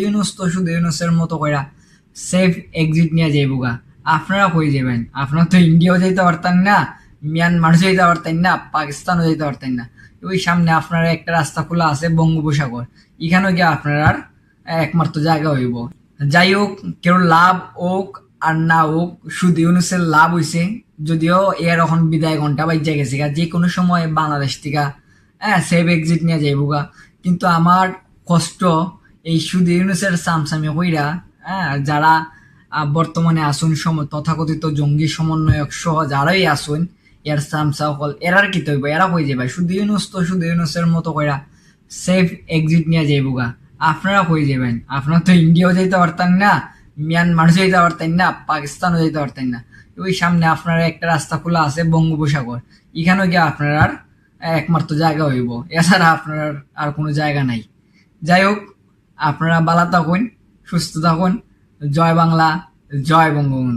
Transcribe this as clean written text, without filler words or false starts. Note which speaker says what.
Speaker 1: ইউনুস তো শুধু ইউনুসের মতো কইরা সেফ এক্সিট নিয়ে যাইবুগা। আপনারা কই যাবেন? আপনারা তো ইন্ডিয়াও যাইতে পারতেন না, মিয়ানমারও যাইতে পারতেন না, পাকিস্তানও যাইতে পারতেন না। ওই সামনে আপনারা একটা রাস্তা খোলা আছে বঙ্গোপসাগর, এখানেও গিয়ে আপনার একমাত্র জায়গা হইব। যাই হোক, কেউ লাভ হোক আর না হোক, শুধু ইউনুসের লাভ হইছে। যদিও এর এখন বিদায় ঘন্টা বাজ্যা গেছে গা, যে কোনো সময় বাংলাদেশ থেকে সেফ এক্সিট নিয়ে যাইবুগা। কিন্তু আমার কষ্ট এই শুধু ইউনুসের সামসামি কইরা যারা বর্তমানে আসুন তথাকথিত জঙ্গি সমন্বয়ক সহ যারাই আসুন, এর সামসা হল এরার কি তৈব, এরা কই যাবে? শুধু ইউনুস তো শুধু ইউনুসের মতো কইরা সেফ এক্সিট নিয়ে যাইবুগা। আপনারা কই যাবেন? আপনারা তো ইন্ডিয়াও যাইতে পারতেন না, মিয়ানমারও যাইতে পারতেন না, পাকিস্তানও যাইতে পারতেন না। ওই সামনে আপনার একটা রাস্তা খোলা আছে বঙ্গোপসাগর, এখানেও গিয়ে আপনার একমাত্র জায়গা হইব। এছাড়া আপনার আর কোনো জায়গা নাই। যাই হোক, আপনারা ভালো থাকুন, সুস্থ থাকুন। জয় বাংলা, জয় বঙ্গবন্ধু।